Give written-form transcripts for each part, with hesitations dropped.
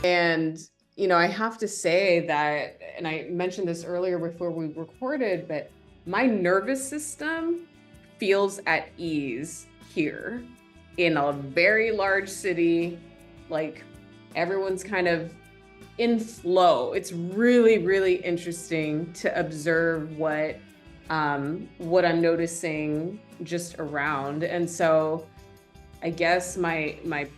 And, I have to say that, and I mentioned this earlier before we recorded, but my nervous system feels at ease here in a very large city. Like everyone's kind of in flow. It's really, really interesting to observe what I'm noticing just around. And so I guess my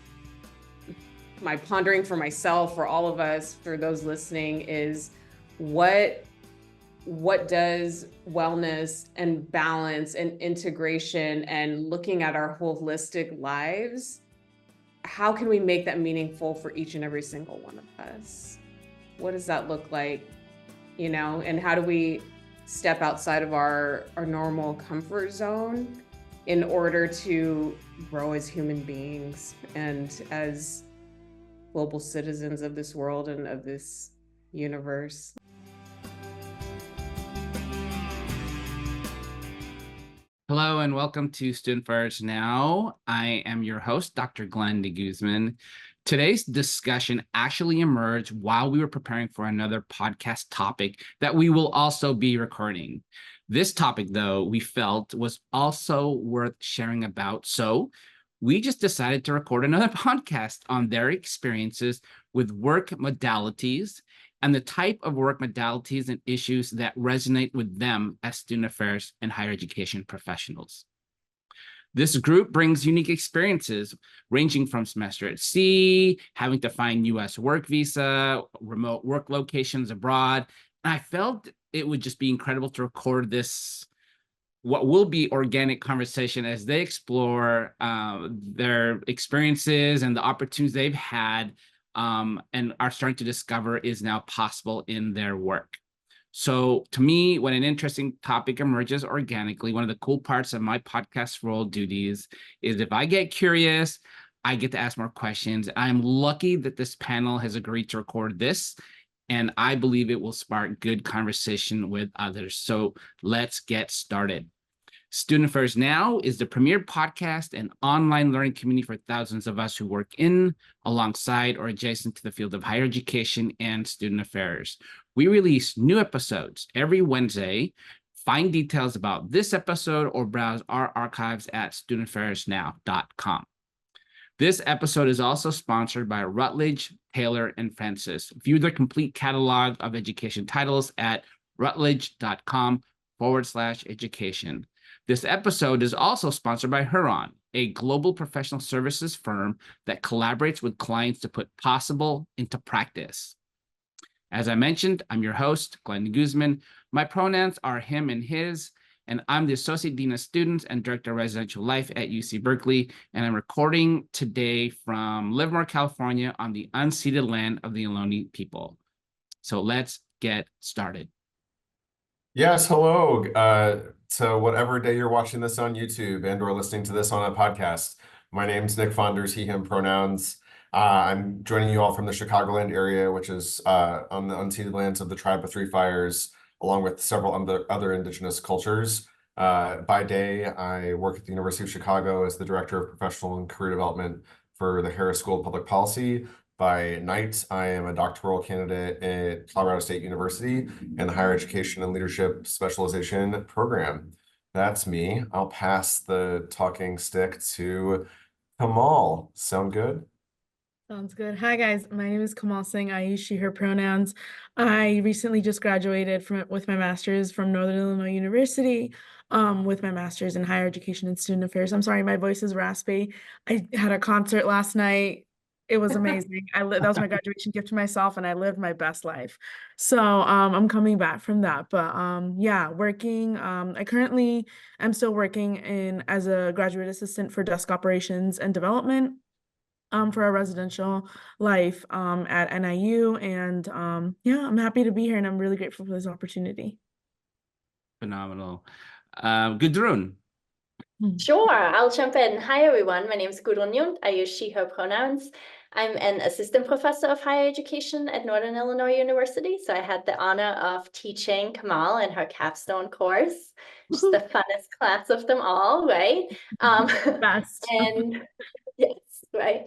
pondering for myself, for all of us, for those listening, is what does wellness and balance and integration and looking at our holistic lives, how can we make that meaningful for each and every single one of us? What does that look like? And how do we step outside of our normal comfort zone in order to grow as human beings and as global citizens of this world and of this universe? Hello and welcome to Student First Now. I am your host, Dr. Glenn de Guzman. Today's discussion actually emerged while we were preparing for another podcast topic that we will also be recording. This topic, though, we felt was also worth sharing about. So we just decided to record another podcast on their experiences with work modalities and the type of work modalities and issues that resonate with them as student affairs and higher education professionals. This group brings unique experiences ranging from semester at sea, having to find U.S. work visa, remote work locations abroad. And I felt it would just be incredible to record this, what will be organic conversation as they explore their experiences and the opportunities they've had and are starting to discover is now possible in their work. So to me, when an interesting topic emerges organically, one of the cool parts of my podcast role duties is if I get curious, I get to ask more questions. I'm lucky that this panel has agreed to record this, and I believe it will spark good conversation with others. So let's get started. Student Affairs Now is the premier podcast and online learning community for thousands of us who work in, alongside, or adjacent to the field of higher education and student affairs. We release new episodes every Wednesday. Find details about this episode or browse our archives at studentaffairsnow.com. This episode is also sponsored by Rutledge, Taylor, and Francis. View their complete catalog of education titles at rutledge.com/education. This episode is also sponsored by Huron, a global professional services firm that collaborates with clients to put possible into practice. As I mentioned, I'm your host, Glenn Guzman. My pronouns are him and his, and I'm the Associate Dean of Students and Director of Residential Life at UC Berkeley, and I'm recording today from Livermore, California, on the unceded land of the Ohlone people. So let's get started. Yes, hello. To whatever day you're watching this on YouTube and or listening to this on a podcast. My name's Nick Fonders, he, him pronouns. I'm joining you all from the Chicagoland area, which is on the unceded lands of the Tribe of Three Fires, along with several other indigenous cultures. By day, I work at the University of Chicago as the Director of Professional and Career Development for the Harris School of Public Policy. By night, I am a doctoral candidate at Colorado State University in the Higher Education and Leadership Specialization Program. That's me. I'll pass the talking stick to Kamal. Sound good? Sounds good. Hi, guys. My name is Kamal Singh. I use she, her pronouns. I recently just graduated with my master's from Northern Illinois University with my master's in higher education and student affairs. I'm sorry, my voice is raspy. I had a concert last night. It was amazing. That was my graduation gift to myself, and I lived my best life. So I'm coming back from that. But yeah, working. I currently am still working as a graduate assistant for desk operations and development for our residential life at NIU. And yeah, I'm happy to be here, and I'm really grateful for this opportunity. Phenomenal. Gudrun. Sure, I'll jump in. Hi, everyone. My name is Gudrun Jung. I use she, her pronouns. I'm an assistant professor of higher education at Northern Illinois University. So I had the honor of teaching Kamal in her capstone course, which is the funnest class of them all, right? Best. And yes, right?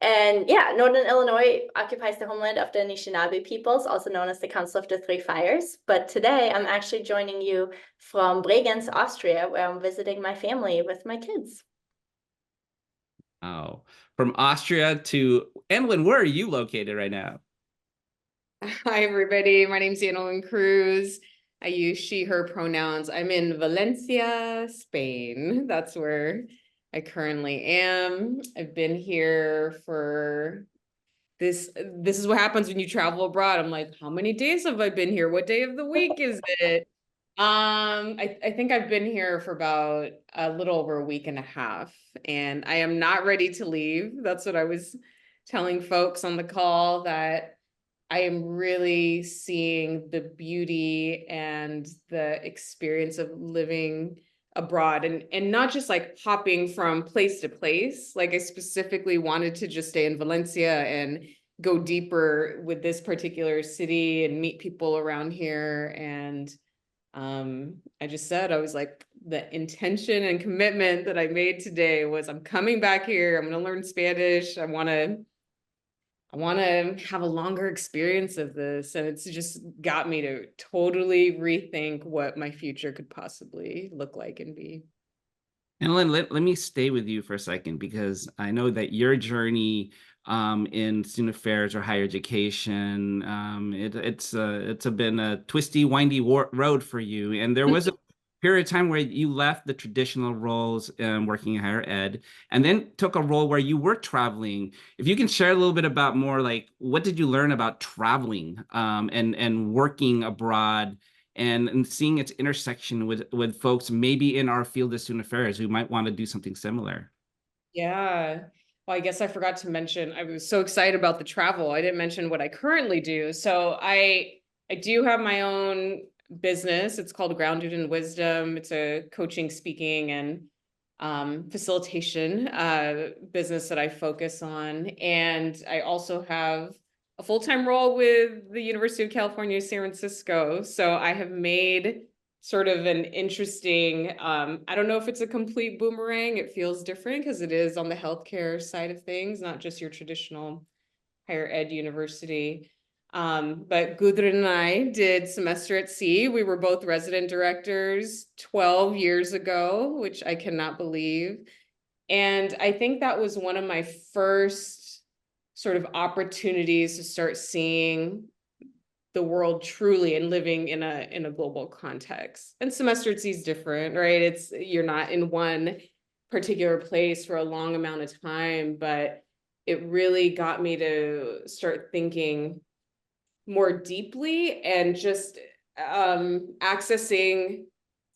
And yeah, Northern Illinois occupies the homeland of the Anishinaabe peoples, also known as the Council of the Three Fires. But today I'm actually joining you from Bregenz, Austria, where I'm visiting my family with my kids. Oh, from Austria to Emlyn, where are you located right now? Hi, everybody. My name's Annalyn Cruz. I use she, her pronouns. I'm in Valencia, Spain. That's where I currently am. I've been here for this is what happens when you travel abroad. I'm like, how many days have I been here? What day of the week is it? I think I've been here for about a little over a week and a half, and I am not ready to leave. That's what I was telling folks on the call, that I am really seeing the beauty and the experience of living abroad, and not just like hopping from place to place. Like, I specifically wanted to just stay in Valencia and go deeper with this particular city and meet people around here. And I just said, I was like, the intention and commitment that I made today was, I'm coming back here. I'm going to learn Spanish. I want to have a longer experience of this. And it's just got me to totally rethink what my future could possibly look like and be. And let me stay with you for a second, because I know that your journey in student affairs or higher education, it's been a twisty, windy road for you. And there was a period of time where you left the traditional roles working in higher ed, and then took a role where you were traveling. If you can share a little bit about more, like, what did you learn about traveling and working abroad, and seeing its intersection with folks maybe in our field of student affairs who might want to do something similar? Yeah. Well, I guess I forgot to mention, I was so excited about the travel. I didn't mention what I currently do. So I do have my own business. It's called Grounded in Wisdom. It's a coaching, speaking, and facilitation business that I focus on. And I also have a full-time role with the University of California, San Francisco. So I have made sort of an interesting, I don't know if it's a complete boomerang. It feels different because it is on the healthcare side of things, not just your traditional higher ed university. But Gudrun and I did Semester at Sea. We were both resident directors 12 years ago, which I cannot believe. And I think that was one of my first sort of opportunities to start seeing the world truly and living in a global context. And Semester at Sea is different, right? You're not in one particular place for a long amount of time, but it really got me to start thinking more deeply and just accessing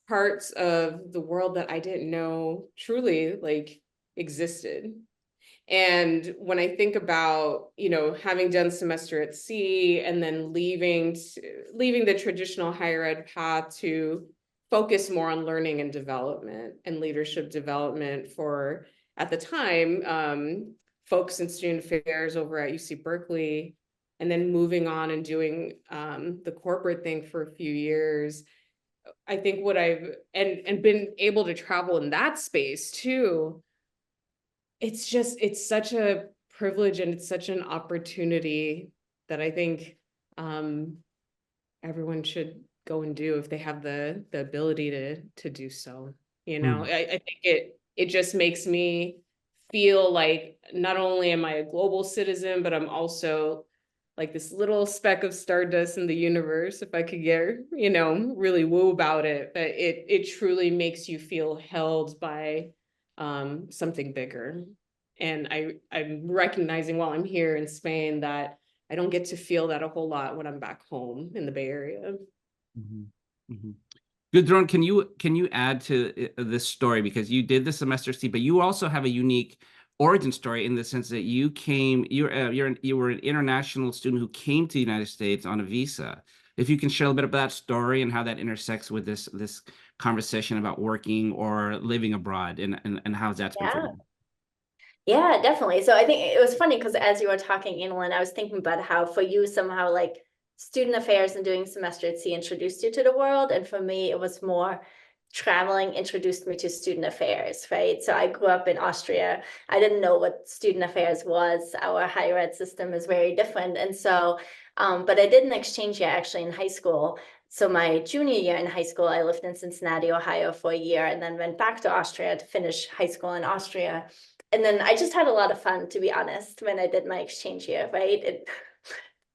parts of the world that I didn't know truly like existed. And when I think about, having done Semester at Sea and then leaving the traditional higher ed path to focus more on learning and development and leadership development for, at the time, folks in student affairs over at UC Berkeley, and then moving on and doing the corporate thing for a few years, I think what I've and been able to travel in that space too, it's such a privilege and it's such an opportunity that I think everyone should go and do if they have the ability to do so. I think it just makes me feel like not only am I a global citizen, but I'm also like this little speck of stardust in the universe, if I could get, really woo about it. But it truly makes you feel held by something bigger. And I'm recognizing while I'm here in Spain that I don't get to feel that a whole lot when I'm back home in the Bay Area. Gudrun, can you add to this story, because you did the Semester C, but you also have a unique origin story in the sense that you were an international student who came to the United States on a visa. If you can share a bit about that story and how that intersects with this conversation about working or living abroad, and how that's been for you. Yeah, definitely. So I think it was funny because as you were talking, Annalyn, I was thinking about how for you somehow like student affairs and doing Semester at Sea introduced you to the world. And for me, it was more traveling introduced me to student affairs, right? So I grew up in Austria. I didn't know what student affairs was. Our higher ed system is very different. And so, but I did an exchange year actually in high school. So my junior year in high school, I lived in Cincinnati, Ohio for a year, and then went back to Austria to finish high school in Austria. And then I just had a lot of fun, to be honest, when I did my exchange year, right?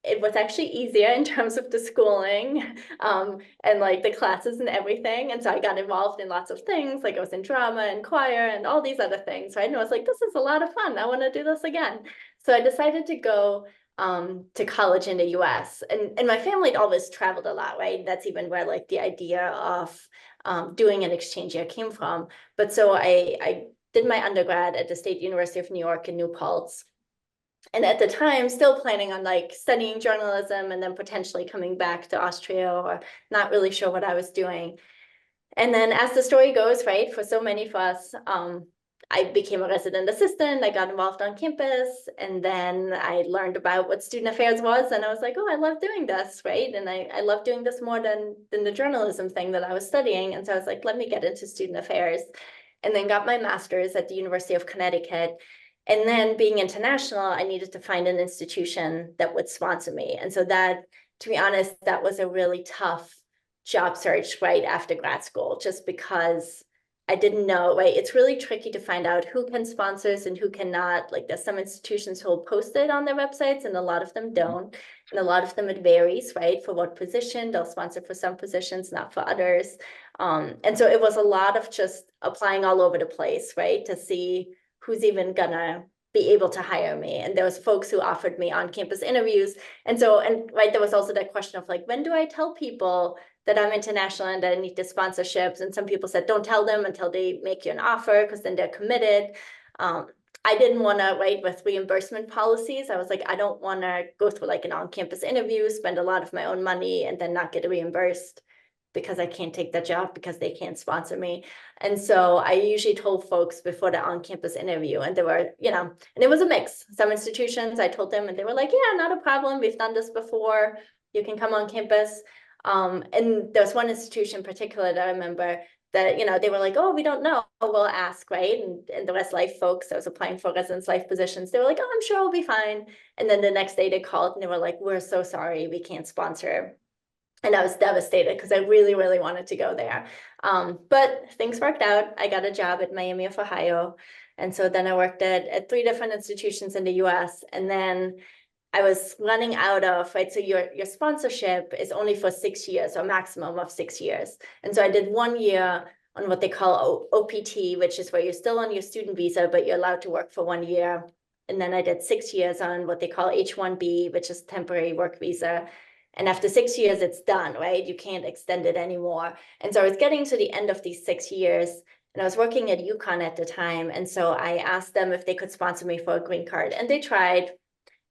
It was actually easier in terms of the schooling and like the classes and everything. And so I got involved in lots of things, like I was in drama and choir and all these other things, right? And I was like, this is a lot of fun. I want to do this again. So I decided to go to college in the US. And my family had always traveled a lot, right? That's even where like the idea of doing an exchange year came from. But so I did my undergrad at the State University of New York in New Paltz. And at the time, still planning on like studying journalism and then potentially coming back to Austria, or not really sure what I was doing. And then as the story goes, right, for so many of us, I became a resident assistant. I got involved on campus, and then I learned about what student affairs was, and I was like, oh, I love doing this, right? And I love doing this more than the journalism thing that I was studying. And so I was like, let me get into student affairs, and then got my master's at the University of Connecticut. And then being international, I needed to find an institution that would sponsor me. And so that, to be honest, that was a really tough job search right after grad school, just because I didn't know, right? It's really tricky to find out who can sponsor us and who cannot. Like there's some institutions who will post it on their websites and a lot of them don't. And a lot of them, it varies, right? For what position, they'll sponsor for some positions, not for others. And so it was a lot of just applying all over the place, right? To see who's even gonna be able to hire me. And there was folks who offered me on-campus interviews. And so, and right, there was also that question of like, when do I tell people that I'm international and that I need the sponsorships? And some people said, don't tell them until they make you an offer, because then they're committed. I didn't want to, right, with reimbursement policies, I was like, I don't want to go through like an on-campus interview, spend a lot of my own money, and then not get reimbursed because I can't take that job because they can't sponsor me. And so I usually told folks before the on-campus interview, and there were, you know, and it was a mix. Some institutions I told them and they were like, yeah, not a problem. We've done this before. You can come on campus. And there's one institution in particular that I remember that, you know, they were like, oh, we don't know. We'll ask, right? And the Res Life folks, I was applying for residence life positions. They were like, oh, I'm sure it'll be fine. And then the next day they called and they were like, we're so sorry, we can't sponsor. And I was devastated because I really, really wanted to go there. But things worked out. I got a job at Miami of Ohio. And so then I worked at 3 different institutions in the US. And then I was running out of, right? So your sponsorship is only for 6 years, or maximum of 6 years. And so I did 1 year on what they call OPT, which is where you're still on your student visa, but you're allowed to work for 1 year. And then I did 6 years on what they call H-1B, which is temporary work visa. And after 6 years, it's done, right? You can't extend it anymore. And so I was getting to the end of these 6 years, and I was working at UConn at the time. And so I asked them if they could sponsor me for a green card, and they tried.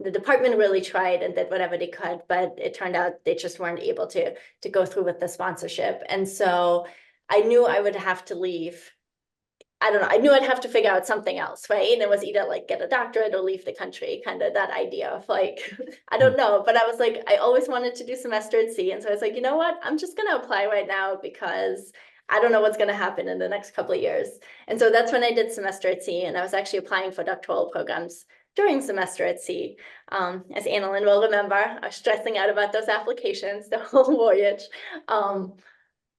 The department really tried and did whatever they could, but it turned out they just weren't able to go through with the sponsorship. And so I knew I would have to leave. I don't know, I knew I'd have to figure out something else, right? And it was either like get a doctorate or leave the country, kind of that idea of like, I don't know. But I was like, I always wanted to do semester at sea. And so I was like, you know what, I'm just going to apply right now because I don't know what's going to happen in the next couple of years. And so that's when I did semester at sea. And I was actually applying for doctoral programs during semester at sea. As Annalyn will remember, I was stressing out about those applications the whole voyage. And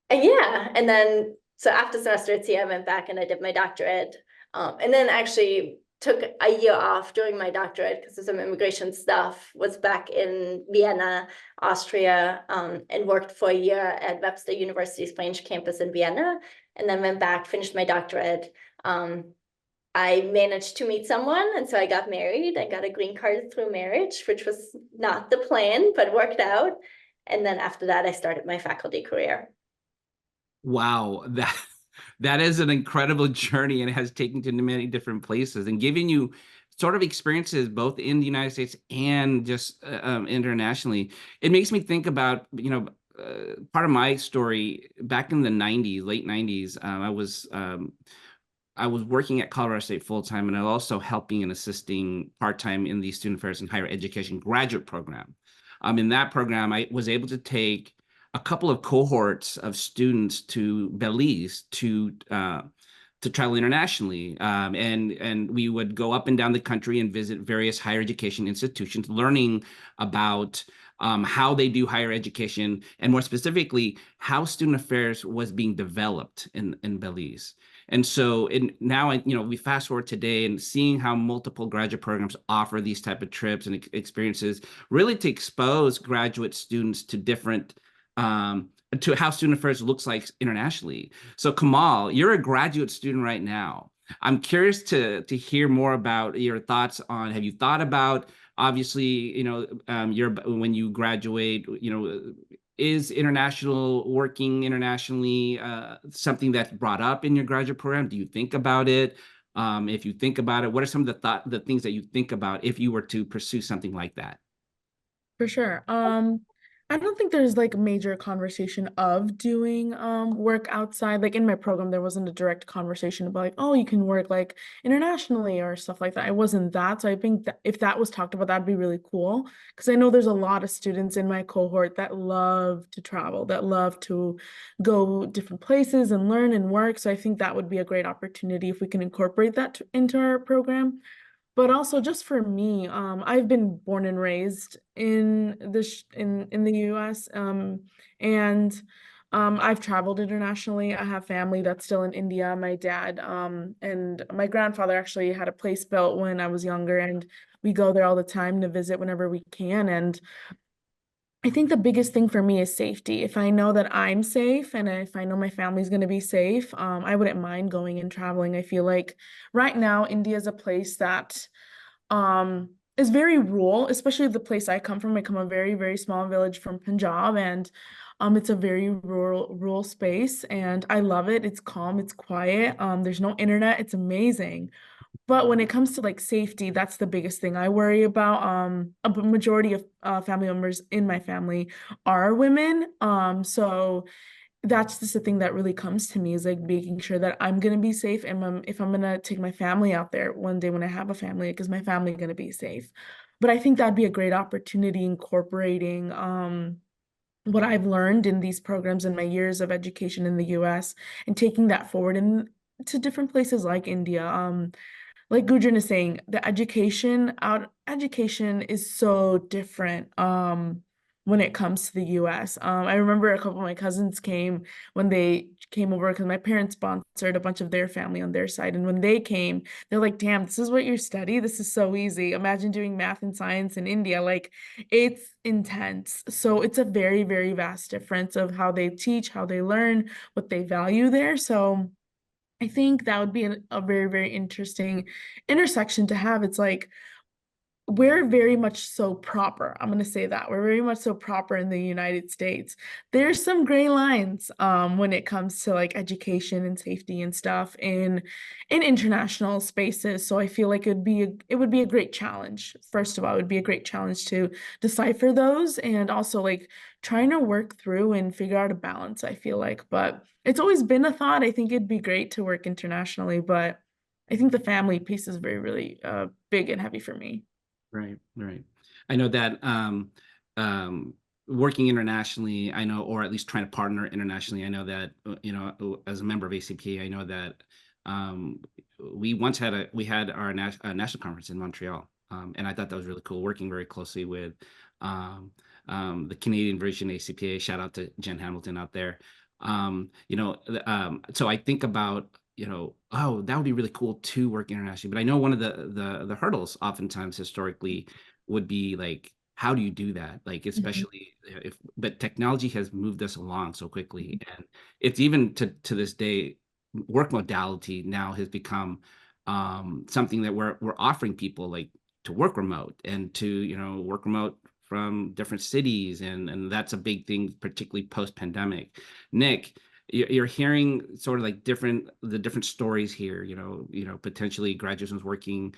yeah, and then so after semester at sea, I went back and I did my doctorate, and then actually took a year off during my doctorate because of some immigration stuff, was back in Vienna, Austria, and worked for a year at Webster University's French campus in Vienna, and then went back, finished my doctorate. I managed to meet someone, and so I got married. I got a green card through marriage, which was not the plan, but worked out. And then after that, I started my faculty career. Wow, that is an incredible journey, and it has taken you to many different places and given you sort of experiences both in the United States and just internationally. It makes me think about, you know, part of my story back in the 90s, late 90s. I was working at Colorado State full-time, and I was also helping and assisting part-time in the Student Affairs and Higher Education graduate program. In that program, I was able to take a couple of cohorts of students to Belize to travel internationally. And we would go up and down the country and visit various higher education institutions, learning about how they do higher education, and more specifically, how student affairs was being developed in Belize. And so now, we fast forward today and seeing how multiple graduate programs offer these type of trips and experiences, really to expose graduate students to different to how student affairs looks like internationally. So Kamal, you're a graduate student right now. I'm curious to hear more about your thoughts on, have you thought about, obviously, when you graduate, is working internationally something that's brought up in your graduate program? Do you think about it? If you think about it, what are some of the things that you think about if you were to pursue something like that? For sure. I don't think there's like a major conversation of doing work outside. Like in my program, there wasn't a direct conversation about like, oh, you can work like internationally or stuff like that. It wasn't that. So I think that if that was talked about, that'd be really cool. Because I know there's a lot of students in my cohort that love to travel, that love to go different places and learn and work. So I think that would be a great opportunity if we can incorporate that into our program. But also just for me, I've been born and raised in the US, and I've traveled internationally. I have family that's still in India. My dad and my grandfather actually had a place built when I was younger, and we go there all the time to visit whenever we can. And I think the biggest thing for me is safety. If I know that I'm safe and if I know my family's going to be safe, I wouldn't mind going and traveling. I feel like right now, India is a place that is very rural, especially the place I come from. I come from a very, very small village from Punjab, and it's a very rural space, and I love it. It's calm, it's quiet. There's no internet. It's amazing. But when it comes to like safety, that's the biggest thing I worry about. A majority of family members in my family are women. So that's just the thing that really comes to me, is like making sure that I'm gonna be safe, and if I'm gonna take my family out there one day when I have a family, because my family gonna be safe. But I think that'd be a great opportunity, incorporating what I've learned in these programs in my years of education in the US and taking that forward in to different places like India. Like Gudrun is saying, the education is so different when it comes to the US. I remember a couple of my cousins came when they came over, because my parents sponsored a bunch of their family on their side. And when they came, they're like, damn, this is what you study? This is so easy. Imagine doing math and science in India. Like, it's intense. So it's a very, very vast difference of how they teach, how they learn, what they value there. So I think that would be a very, very interesting intersection to have. It's like, we're very much so proper. I'm going to say that we're very much so proper in the United States. There's some gray lines when it comes to like education and safety and stuff in international spaces. So I feel like it would be a great challenge. First of all, it would be a great challenge to decipher those, and also like trying to work through and figure out a balance, I feel like. But it's always been a thought. I think it'd be great to work internationally, but I think the family piece is very, really big and heavy for me. Right, right. I know that working internationally, I know, or at least trying to partner internationally, I know that, as a member of ACPA, I know that we once had our national conference in Montreal. And I thought that was really cool, working very closely with the Canadian version ACPA. Shout out to Jen Hamilton out there. So I think about, oh, that would be really cool to work internationally. But I know one of the hurdles oftentimes historically would be like, how do you do that? Like, especially but technology has moved us along so quickly. And it's even to this day, work modality now has become something that we're offering people, like, to work remote and to, work remote from different cities. And that's a big thing, particularly post-pandemic. Nick, you're hearing sort of like the different stories here, potentially graduates working,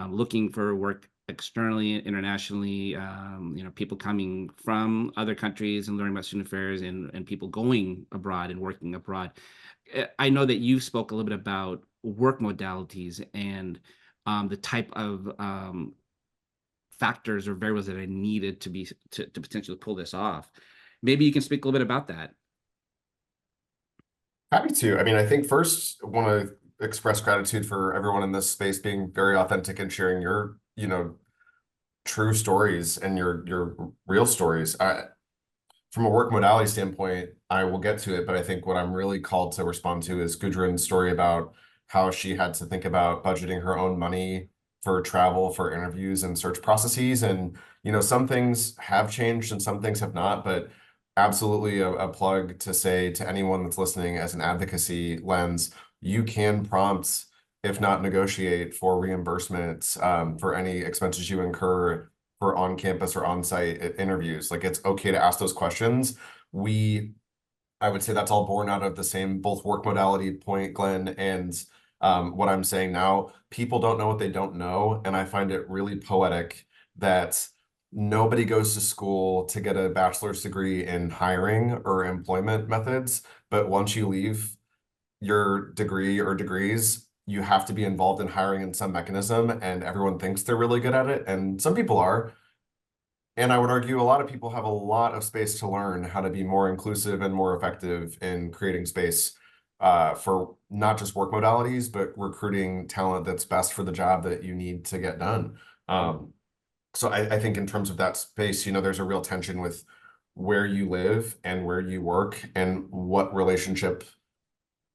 looking for work externally, internationally, people coming from other countries and learning about student affairs, and people going abroad and working abroad. I know that you spoke a little bit about work modalities and the type of factors or variables that are needed to potentially pull this off. maybe you can speak a little bit about that. Happy to. I mean, I think first want to express gratitude for everyone in this space being very authentic and sharing your, true stories and your real stories. From a work modality standpoint, I will get to it, but I think what I'm really called to respond to is Gudrun's story about how she had to think about budgeting her own money for travel, for interviews and search processes. And, some things have changed and some things have not, but absolutely a plug to say to anyone that's listening as an advocacy lens, you can prompt, if not negotiate, for reimbursements for any expenses you incur for on-campus or on-site interviews. Like, it's okay to ask those questions. I would say that's all born out of the same both work modality point, Glenn, and what I'm saying now. People don't know what they don't know, and I find it really poetic that nobody goes to school to get a bachelor's degree in hiring or employment methods, but once you leave your degree or degrees, you have to be involved in hiring in some mechanism, and everyone thinks they're really good at it, and some people are. And I would argue a lot of people have a lot of space to learn how to be more inclusive and more effective in creating space for not just work modalities, but recruiting talent that's best for the job that you need to get done. So I think in terms of that space, there's a real tension with where you live and where you work and what relationship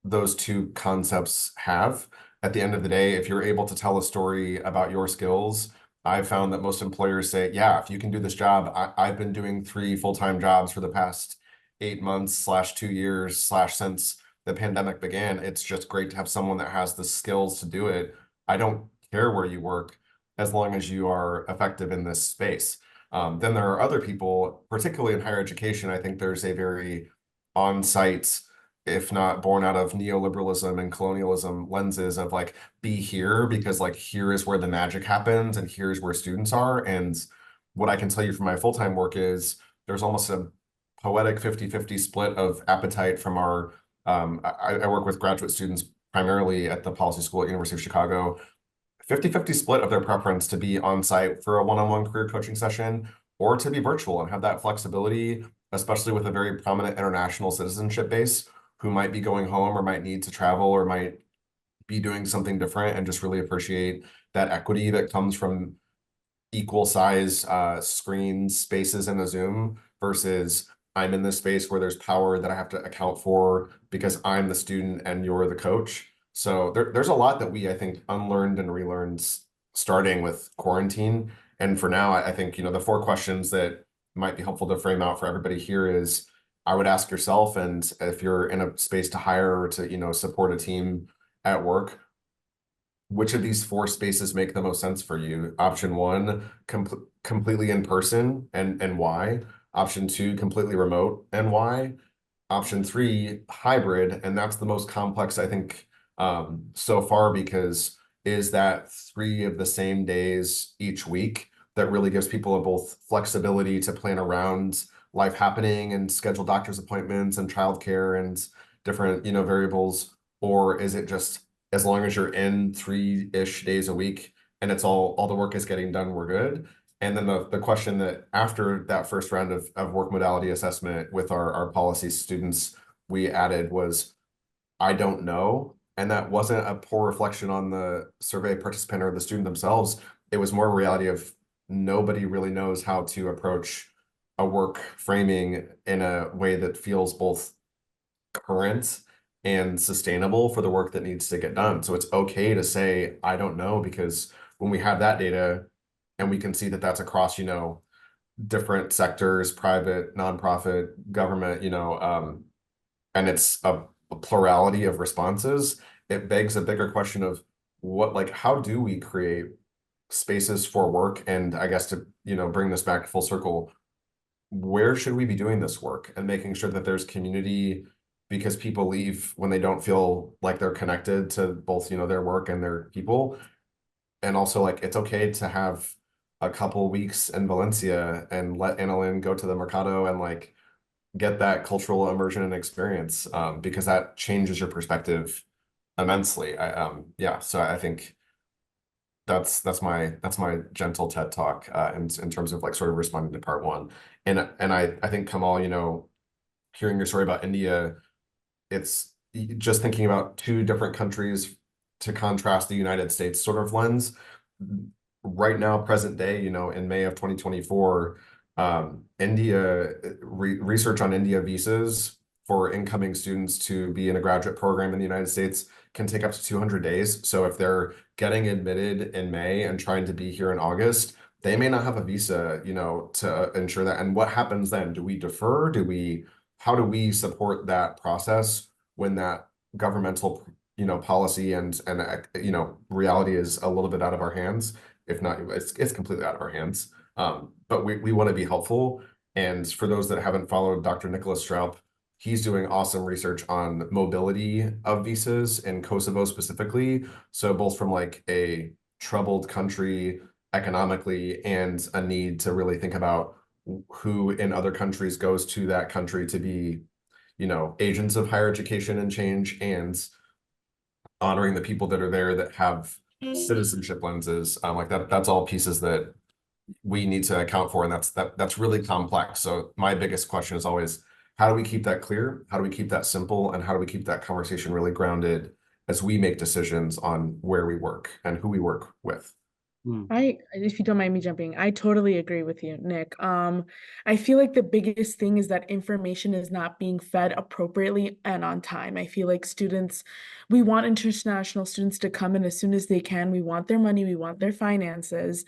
those two concepts have. At the end of the day, if you're able to tell a story about your skills, I've found that most employers say, yeah, if you can do this job, I've been doing 3 full-time jobs for the past 8 months / 2 years / since the pandemic began. It's just great to have someone that has the skills to do it. I don't care where you work as long as you are effective in this space. Then there are other people, particularly in higher education. I think there's a very on-site, if not born out of neoliberalism and colonialism lenses of like, be here because like here is where the magic happens and here's where students are. And what I can tell you from my full-time work is there's almost a poetic 50-50 split of appetite from our, I work with graduate students primarily at the policy school at University of Chicago, 50-50 split of their preference to be on site for a one-on-one career coaching session or to be virtual and have that flexibility, especially with a very prominent international citizenship base who might be going home or might need to travel or might be doing something different, and just really appreciate that equity that comes from equal size screen spaces in a Zoom versus I'm in this space where there's power that I have to account for because I'm the student and you're the coach. So there's a lot that I think, unlearned and relearned starting with quarantine. And for now, I think, the 4 questions that might be helpful to frame out for everybody here is, I would ask yourself, and if you're in a space to hire or to, support a team at work, which of these 4 spaces make the most sense for you? Option 1, completely in person, and why? Option 2, completely remote, and why? Option 3, hybrid, and that's the most complex, I think, so far, because is that 3 of the same days each week that really gives people both flexibility to plan around life happening and schedule doctor's appointments and childcare and different, variables? Or is it just as long as you're in 3-ish days a week and it's all the work is getting done, we're good? And then the question that after that first round of work modality assessment with our policy students, we added was, I don't know. And that wasn't a poor reflection on the survey participant or the student themselves. It was more a reality of nobody really knows how to approach a work framing in a way that feels both current and sustainable for the work that needs to get done. So it's okay to say, I don't know, because when we have that data and we can see that that's across, different sectors, private, nonprofit, government, and it's a plurality of responses, it begs a bigger question of how do we create spaces for work? And I guess to, bring this back full circle, where should we be doing this work and making sure that there's community, because people leave when they don't feel like they're connected to both, their work and their people. And also, it's okay to have a couple weeks in Valencia and let Annalyn go to the Mercado and get that cultural immersion and experience, because that changes your perspective immensely. So I think that's my gentle TED talk in terms of like sort of responding to part one. And I think Kamal, you know, hearing your story about India, it's just thinking about two different countries to contrast the United States sort of lens. Right now, present day, you know, in May of 2024, India research on India visas for incoming students to be in a graduate program in the United States can take up to 200 days. So if they're getting admitted in May and trying to be here in August, they may not have a visa, you know, to ensure that. And what happens then? Do we defer? How do we support that process when that governmental, you know, policy and you know, reality is a little bit out of our hands? If not, it's completely out of our hands. But we want to be helpful. And for those that haven't followed Dr. Nicholas Straub, he's doing awesome research on mobility of visas in Kosovo specifically. So both from like a troubled country economically and a need to really think about who in other countries goes to that country to be, you know, agents of higher education and change, and honoring the people that are there that have citizenship lenses. Like that's all pieces that we need to account for, and that's really complex. So my biggest question is always, how do we keep that clear? How do we keep that simple? And how do we keep that conversation really grounded as we make decisions on where we work and who we work with? If you don't mind me jumping, I totally agree with you, Nick. I feel like the biggest thing is that information is not being fed appropriately and on time. I feel like we want international students to come in as soon as they can. We want their money, we want their finances,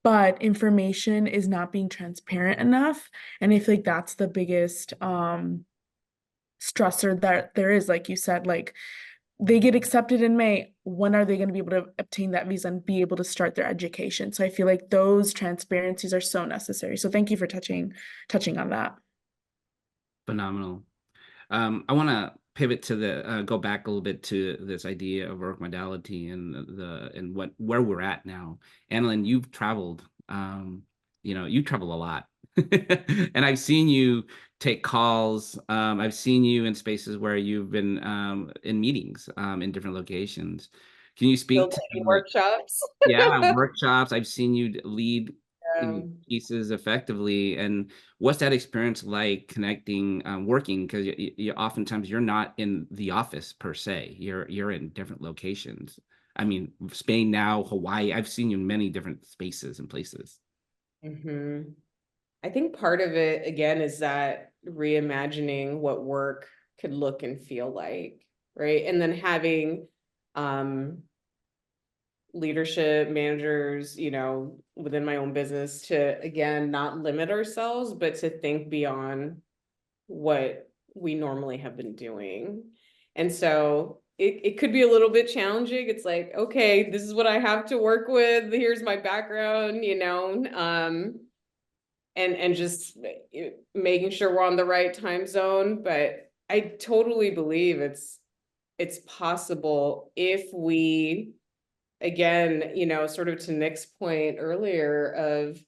but information is not being transparent enough. And I feel like that's the biggest stressor that there is, like you said, like they get accepted in May. When are they going to be able to obtain that visa and be able to start their education? So I feel like those transparencies are so necessary. So thank you for touching on that. Phenomenal. I want to pivot to go back a little bit to this idea of work modality and where we're at now. Annalyn, you've traveled. You know, you travel a lot, and I've seen you take calls. I've seen you in spaces where you've been in meetings in different locations. Can you speak to workshops? Workshops. I've seen you lead pieces effectively. And what's that experience like connecting, working? Because you oftentimes you're not in the office per se. You're in different locations. I mean, Spain now, Hawaii. I've seen you in many different spaces and places. Mm-hmm. I think part of it, again, is that reimagining what work could look and feel like, right? And then having leadership managers, you know, within my own business to, again, not limit ourselves, but to think beyond what we normally have been doing. And so it could be a little bit challenging. It's like, okay, this is what I have to work with. Here's my background, you know, and just making sure we're on the right time zone. But I totally believe it's possible if we, again, you know, sort of to Nick's point earlier of,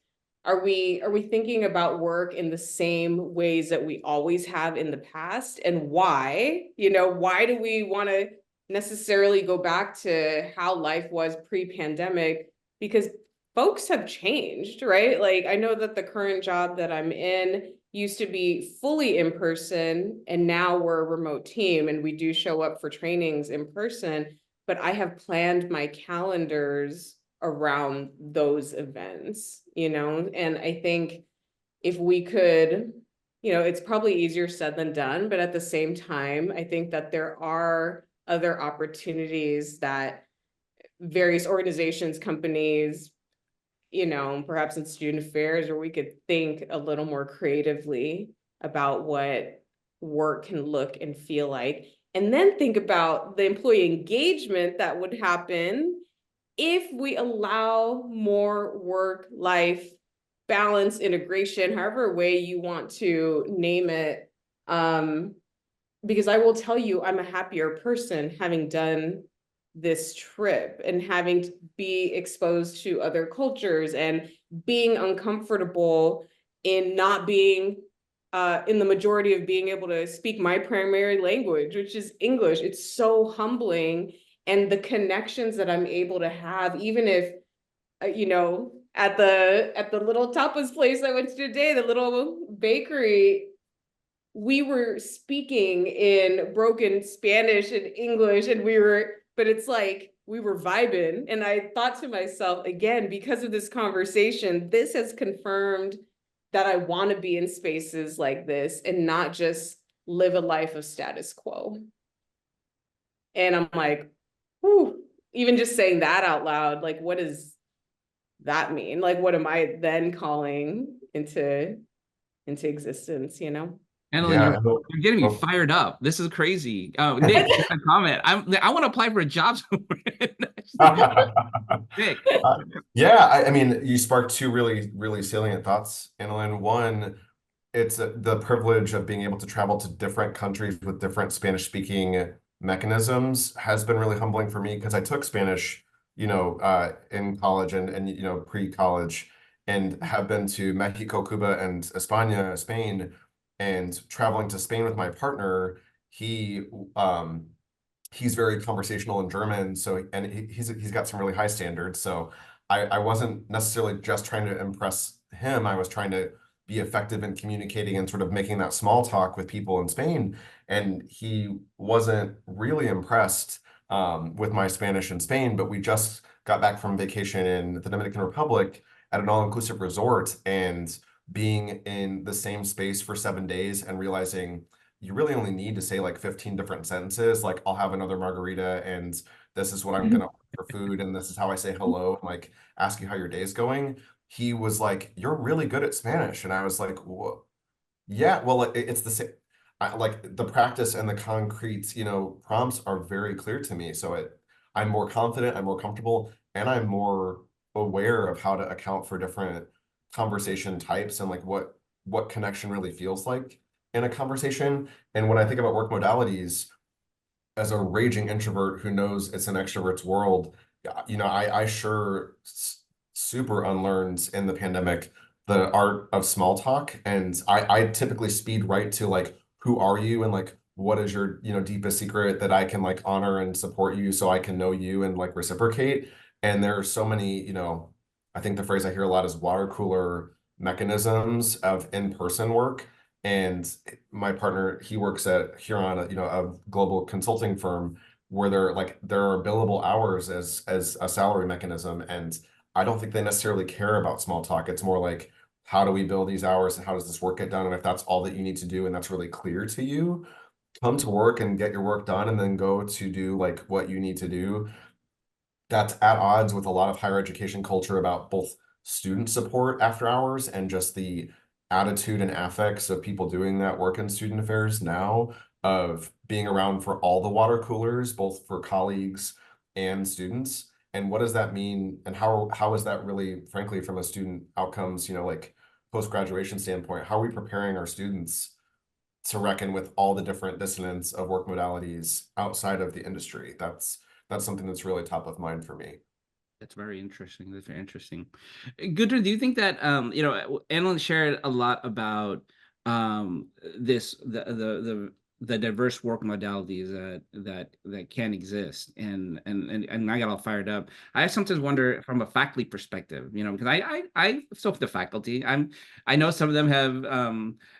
are we thinking about work in the same ways that we always have in the past, and why? You know, why do we want to necessarily go back to how life was pre-pandemic? Because folks have changed, right? Like, I know that the current job that I'm in used to be fully in person, and now we're a remote team and we do show up for trainings in person, but I have planned my calendars around those events, you know? And I think if we could, you know, it's probably easier said than done, but at the same time, I think that there are other opportunities that various organizations, companies, you know, perhaps in student affairs, where we could think a little more creatively about what work can look and feel like. And then think about the employee engagement that would happen if we allow more work-life balance, integration, however way you want to name it. Because I will tell you, I'm a happier person having done this trip and having to be exposed to other cultures and being uncomfortable in not being in the majority of being able to speak my primary language, which is English. It's so humbling. And the connections that I'm able to have, even if at the little tapas place I went to today, the little bakery, we were speaking in broken Spanish and English, and but it's like we were vibing. And I thought to myself, again, because of this conversation, this has confirmed that I want to be in spaces like this and not just live a life of status quo. And I'm like, whew, even just saying that out loud, like, what does that mean? Like, what am I then calling into existence, Annalyn, Yeah. you're getting me Oh, fired up. This is crazy. Nick, you got a comment. I want to apply for a job somewhere. Nick. yeah, I mean, you sparked two really, really salient thoughts, Annalyn. One, it's the privilege of being able to travel to different countries with different Spanish-speaking mechanisms has been really humbling for me because I took Spanish, in college and pre-college, and have been to Mexico, Cuba, and España, Spain, and traveling to Spain with my partner. Um, he's very conversational in German, and he's got some really high standards. So I wasn't necessarily just trying to impress him. I was trying to be effective in communicating and sort of making that small talk with people in Spain. And he wasn't really impressed with my Spanish in Spain, but we just got back from vacation in the Dominican Republic at an all-inclusive resort, and being in the same space for 7 days and realizing you really only need to say like 15 different sentences. Like, I'll have another margarita, and this is what I'm gonna order for food, and this is how I say hello, and like ask you how your day's going. He was like, "You're really good at Spanish," and I was like, "Whoa, yeah." Well, it's the same. Like the practice and the concrete, prompts are very clear to me. So I'm more confident, I'm more comfortable, and I'm more aware of how to account for different conversation types and like what connection really feels like in a conversation. And when I think about work modalities, as a raging introvert who knows it's an extrovert's world, I sure super unlearned in the pandemic the art of small talk. And I typically speed right to like, who are you? And like, what is your, deepest secret that I can like honor and support you so I can know you and like reciprocate. And there are so many, I think the phrase I hear a lot is water cooler mechanisms of in-person work. And my partner, he works at Huron, a global consulting firm where there are billable hours as a salary mechanism. And I don't think they necessarily care about small talk. It's more like, how do we build these hours and how does this work get done? And if that's all that you need to do and that's really clear to you, come to work and get your work done and then go to do like what you need to do. That's at odds with a lot of higher education culture about both student support after hours and just the attitude and affects of people doing that work in student affairs now, of being around for all the water coolers, both for colleagues and students. And what does that mean? And how is that really, frankly, from a student outcomes, like post-graduation standpoint, how are we preparing our students to reckon with all the different dissonance of work modalities outside of the industry? That's something that's really top of mind for me. That's very interesting. That's very interesting. Gudrun, do you think that Annalyn shared a lot about this the diverse work modalities that can exist, and I got all fired up. I sometimes wonder from a faculty perspective, because I still with the faculty. I know some of them have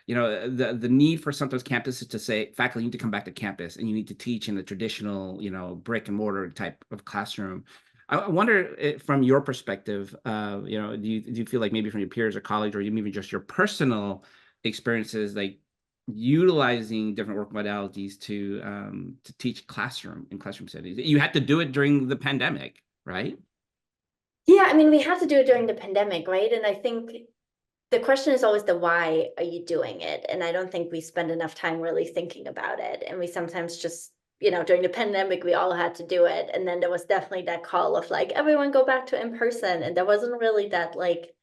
the need for sometimes campuses to say, faculty, you need to come back to campus and you need to teach in the traditional brick and mortar type of classroom. I wonder, from your perspective, do you feel like maybe from your peers or colleagues, or even just your personal experiences, like utilizing different work modalities to teach classroom settings? You had to do it during the pandemic, right? Yeah, I mean, we had to do it during the pandemic, right? And I think the question is always the why are you doing it? And I don't think we spend enough time really thinking about it. And we sometimes just, during the pandemic, we all had to do it. And then there was definitely that call of like, everyone go back to in person. And there wasn't really that like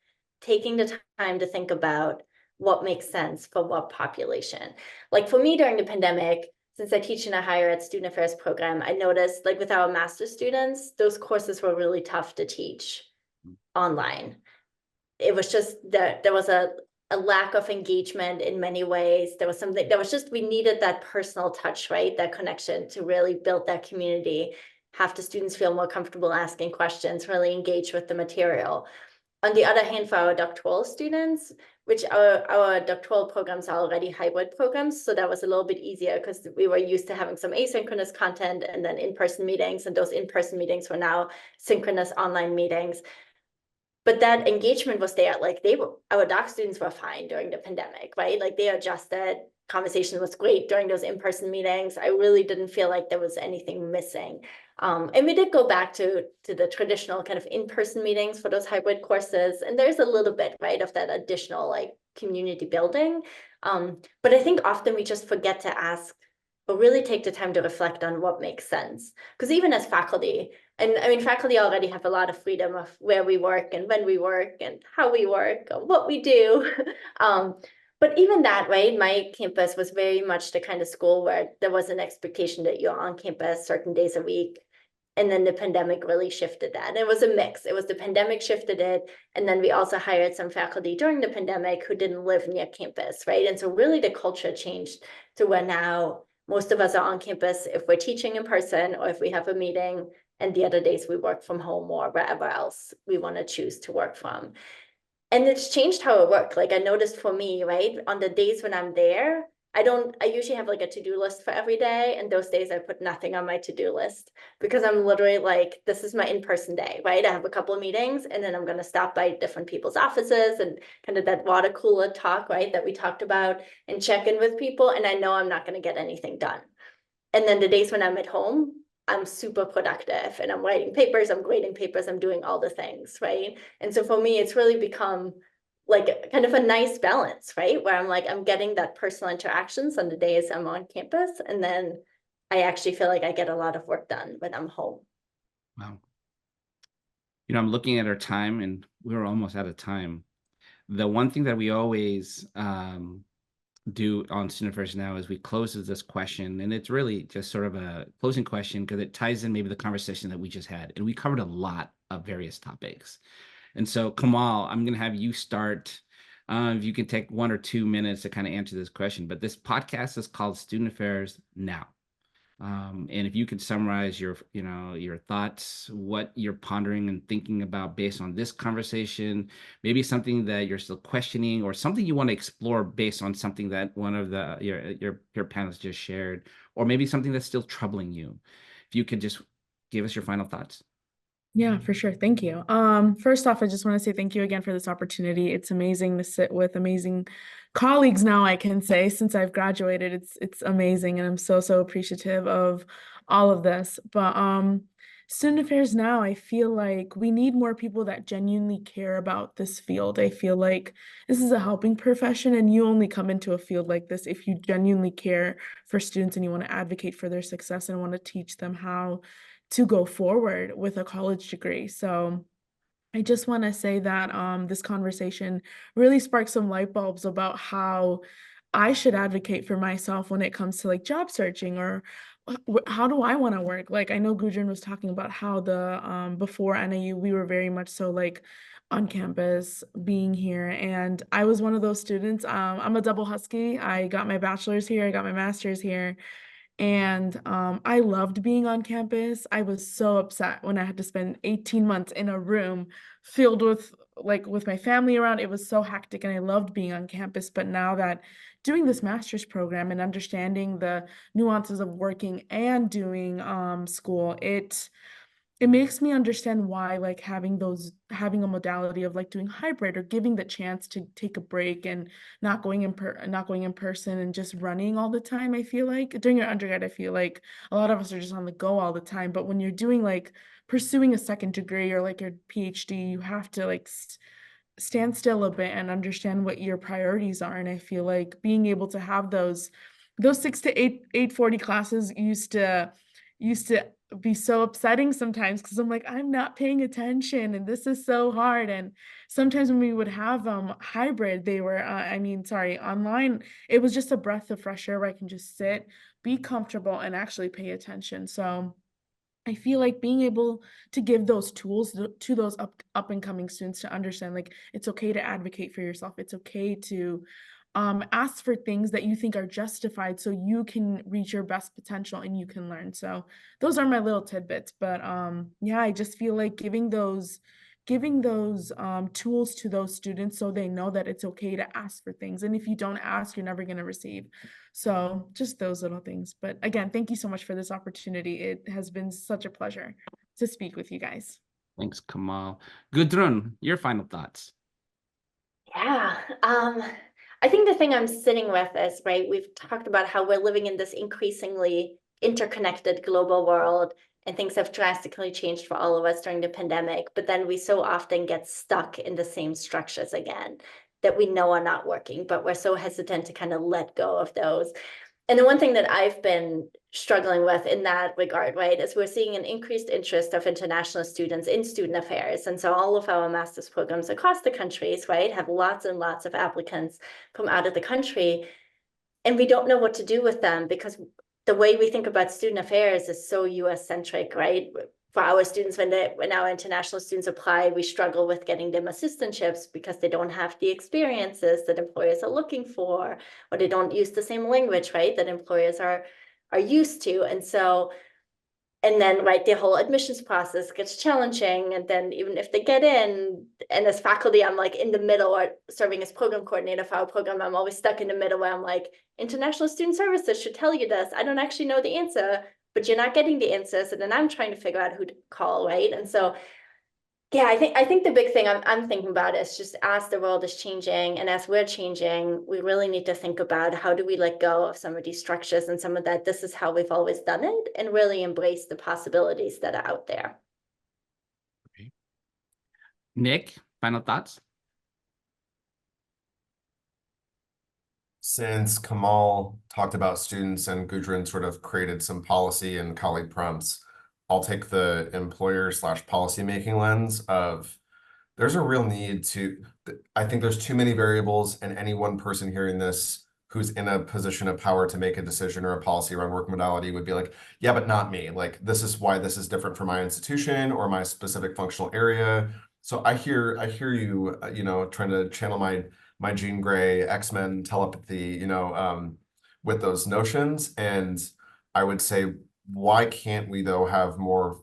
taking the time to think about what makes sense for what population. Like for me during the pandemic, since I teach in a higher ed student affairs program, I noticed like with our master's students, those courses were really tough to teach online. It was just that there was a lack of engagement in many ways. There was something, we needed that personal touch, right? That connection to really build that community. have the students feel more comfortable asking questions, really engage with the material. On the other hand, for our doctoral students, which our doctoral programs are already hybrid programs, so that was a little bit easier because we were used to having some asynchronous content and then in-person meetings, and those in-person meetings were now synchronous online meetings. But that engagement was there. Like our doc students were fine during the pandemic, right? Like they adjusted. Conversation was great during those in-person meetings. I really didn't feel like there was anything missing. And we did go back to the traditional kind of in-person meetings for those hybrid courses. And there's a little bit, right, of that additional like community building. But I think often we just forget to ask or really take the time to reflect on what makes sense. Because even as faculty, and I mean, faculty already have a lot of freedom of where we work and when we work and how we work or what we do. But even that, right, my campus was very much the kind of school where there was an expectation that you're on campus certain days a week. And then the pandemic really shifted that. And it was a mix. It was the pandemic shifted it. And then we also hired some faculty during the pandemic who didn't live near campus, right? And so really the culture changed to where now most of us are on campus if we're teaching in person or if we have a meeting, and the other days we work from home or wherever else we want to choose to work from. And it's changed how I work. Like I noticed for me, right, on the days when I'm there, I usually have like a to-do list for every day. And those days I put nothing on my to-do list because I'm literally like, this is my in-person day, right? I have a couple of meetings and then I'm going to stop by different people's offices and kind of that water cooler talk, right, that we talked about, and check in with people. And I know I'm not going to get anything done. And then the days when I'm at home, I'm super productive and I'm writing papers, I'm grading papers, I'm doing all the things, right? And so for me, it's really become like kind of a nice balance, right? Where I'm like, I'm getting that personal interactions on the days I'm on campus. And then I actually feel like I get a lot of work done when I'm home. Wow. You know, I'm looking at our time and we're almost out of time. The one thing that we always do on Student First Now is we close with this question, and it's really just sort of a closing question because it ties in maybe the conversation that we just had, and we covered a lot of various topics. And so Kamal, I'm going to have you start. If you can take 1 or 2 minutes to kind of answer this question, but this podcast is called Student Affairs Now. And if you could summarize your thoughts, what you're pondering and thinking about based on this conversation, maybe something that you're still questioning or something you want to explore based on something that one of your panelists just shared, or maybe something that's still troubling you. If you could just give us your final thoughts. Yeah, for sure. Thank you. First off, I just want to say thank you again for this opportunity. It's amazing to sit with amazing colleagues now, I can say, since I've graduated. It's amazing, and I'm so appreciative of all of this. But Student Affairs Now, I feel like we need more people that genuinely care about this field. I feel like this is a helping profession, and you only come into a field like this if you genuinely care for students and you want to advocate for their success and want to teach them how to go forward with a college degree. So I just want to say that this conversation really sparked some light bulbs about how I should advocate for myself when it comes to like job searching, or how do I want to work? Like I know Gudrun was talking about how the before NAU we were very much so like on campus being here, and I was one of those students. I'm a double Husky. I got my bachelor's here, I got my master's here. And I loved being on campus. I was so upset when I had to spend 18 months in a room filled with my family around. It was so hectic, and I loved being on campus. But now that doing this master's program and understanding the nuances of working and doing school, it makes me understand why like having a modality of like doing hybrid or giving the chance to take a break and not going in person and just running all the time. I feel like during your undergrad, I feel like a lot of us are just on the go all the time. But when you're doing like pursuing a second degree or like your PhD, you have to like stand still a bit and understand what your priorities are. And I feel like being able to have those 6 to 8:40 classes used to be so upsetting sometimes because I'm like, I'm not paying attention and this is so hard. And sometimes when we would have hybrid, they were online, it was just a breath of fresh air where I can just sit, be comfortable, and actually pay attention. So I feel like being able to give those tools to those up and coming students to understand like it's okay to advocate for yourself. It's okay to ask for things that you think are justified so you can reach your best potential and you can learn. So those are my little tidbits. But yeah, I just feel like giving those tools to those students so they know that it's okay to ask for things. And if you don't ask, you're never going to receive. So just those little things. But again, thank you so much for this opportunity. It has been such a pleasure to speak with you guys. Thanks, Kamal. Gudrun, your final thoughts. Yeah, I think the thing I'm sitting with is, right, we've talked about how we're living in this increasingly interconnected global world, and things have drastically changed for all of us during the pandemic, but then we so often get stuck in the same structures again that we know are not working, but we're so hesitant to kind of let go of those. And the one thing that I've been struggling with in that regard, right, is we're seeing an increased interest of international students in student affairs. And so all of our master's programs across the countries, right, have lots and lots of applicants from out of the country. And we don't know what to do with them because the way we think about student affairs is so US centric, right? For our students, when our international students apply, we struggle with getting them assistantships because they don't have the experiences that employers are looking for, or they don't use the same language, right, that employers are used to. And so, and then, right, the whole admissions process gets challenging. And then even if they get in, and as faculty, I'm like in the middle, or serving as program coordinator for our program, I'm always stuck in the middle where I'm like, international student services should tell you this. I don't actually know the answer, but you're not getting the answers. And then I'm trying to figure out who to call, right? And so, yeah, I think the big thing I'm thinking about is just as the world is changing and as we're changing, we really need to think about how do we let go of some of these structures and some of that, this is how we've always done it, and really embrace the possibilities that are out there. Okay. Nick, final thoughts? Since Kamal talked about students and Gudrun sort of created some policy and colleague prompts, I'll take the employer/policymaking lens of there's a real need to, I think there's too many variables, and any one person hearing this who's in a position of power to make a decision or a policy around work modality would be like, yeah, but not me. Like, this is why this is different for my institution or my specific functional area. So I hear you, trying to channel my Jean Grey X-Men telepathy, with those notions. And I would say, why can't we though have more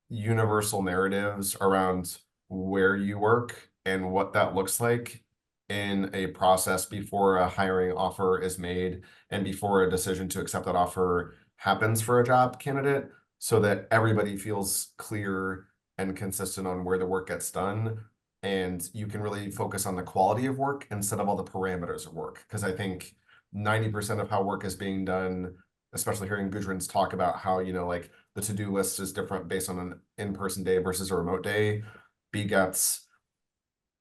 universal narratives around where you work and what that looks like in a process before a hiring offer is made and before a decision to accept that offer happens for a job candidate, so that everybody feels clear and consistent on where the work gets done, and you can really focus on the quality of work instead of all the parameters of work. Because I think 90% of how work is being done, especially hearing Gudrun's talk about how, like the to-do list is different based on an in-person day versus a remote day, begets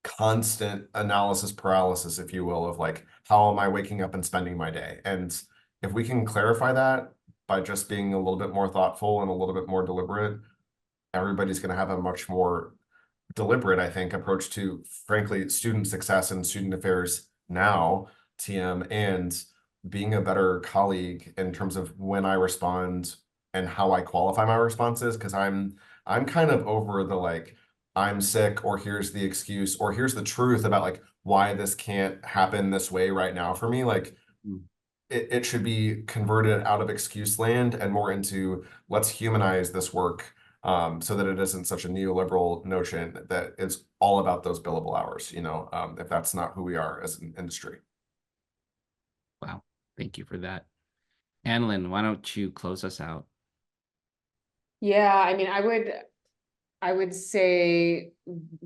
constant analysis paralysis, if you will, of like, how am I waking up and spending my day? And if we can clarify that by just being a little bit more thoughtful and a little bit more deliberate, everybody's going to have a much more deliberate, I think, approach to, frankly, student success and student affairs now, TM, and being a better colleague in terms of when I respond and how I qualify my responses. Because I'm kind of over the like, I'm sick, or here's the excuse, or here's the truth about like why this can't happen this way right now for me. Like, it should be converted out of excuse land and more into, let's humanize this work, so that it isn't such a neoliberal notion that it's all about those billable hours, if that's not who we are as an industry. Wow, thank you for that. Annalyn, why don't you close us out? Yeah, I mean, I would say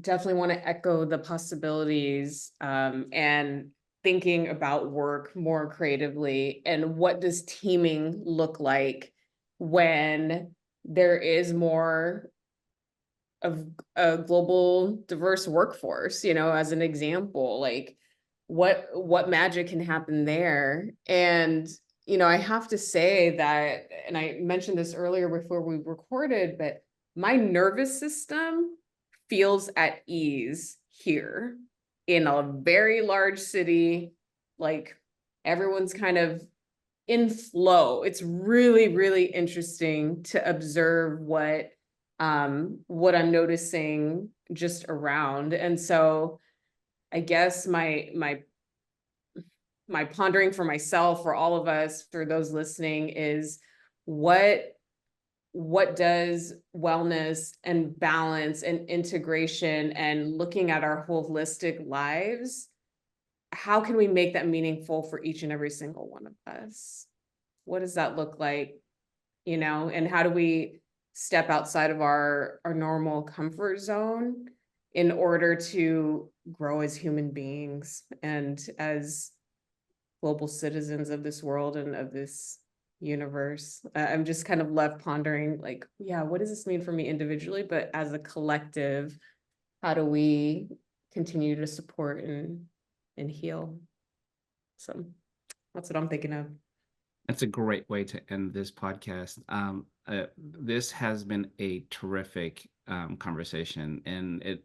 definitely want to echo the possibilities, and thinking about work more creatively, and what does teaming look like when there is more of a global diverse workforce, as an example, like what magic can happen there. And I have to say that, and I mentioned this earlier before we recorded, but my nervous system feels at ease here in a very large city. Like, everyone's kind of in flow. It's really, really interesting to observe what I'm noticing just around. And so I guess my my pondering for myself, for all of us, for those listening, is what does wellness and balance and integration and looking at our holistic lives, how can we make that meaningful for each and every single one of us? What does that look like? And how do we step outside of our normal comfort zone in order to grow as human beings and as global citizens of this world and of this universe? I'm just kind of left pondering, like, yeah, what does this mean for me individually, but as a collective, how do we continue to support and heal? So that's what I'm thinking of. That's a great way to end this podcast. This has been a terrific conversation, and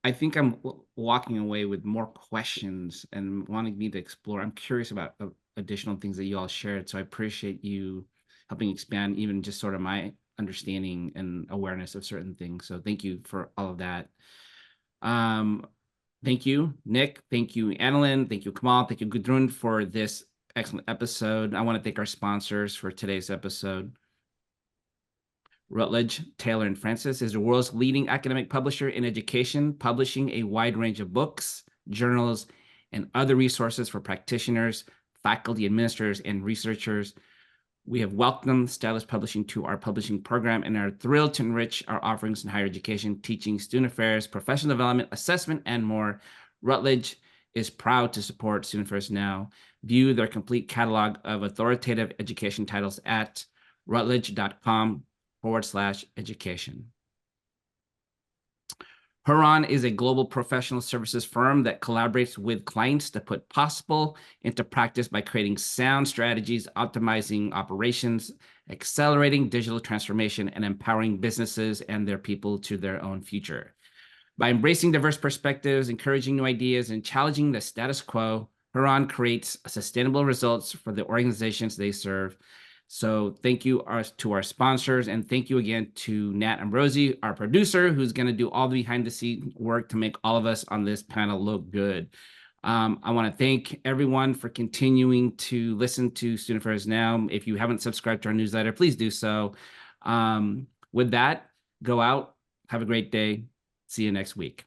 I think I'm walking away with more questions and wanting me to explore. I'm curious about additional things that you all shared, so I appreciate you helping expand even just sort of my understanding and awareness of certain things. So thank you for all of that. Thank you, Nick. Thank you, Annalyn. Thank you, Kamal. Thank you, Gudrun, for this excellent episode. I want to thank our sponsors for today's episode. Routledge, Taylor and Francis is the world's leading academic publisher in education, publishing a wide range of books, journals, and other resources for practitioners, faculty, administrators, and researchers. We have welcomed Stylus Publishing to our publishing program and are thrilled to enrich our offerings in higher education, teaching, student affairs, professional development, assessment, and more. Routledge is proud to support Student Affairs Now. View their complete catalog of authoritative education titles at routledge.com/education. Huron is a global professional services firm that collaborates with clients to put possible into practice by creating sound strategies, optimizing operations, accelerating digital transformation, and empowering businesses and their people to their own future. By embracing diverse perspectives, encouraging new ideas, and challenging the status quo, Huron creates sustainable results for the organizations they serve. So thank you to our sponsors, and thank you again to Nat Ambrosi, our producer, who's going to do all the behind-the-scenes work to make all of us on this panel look good. I want to thank everyone for continuing to listen to Student Affairs Now. If you haven't subscribed to our newsletter, please do so. With that, go out, have a great day. See you next week.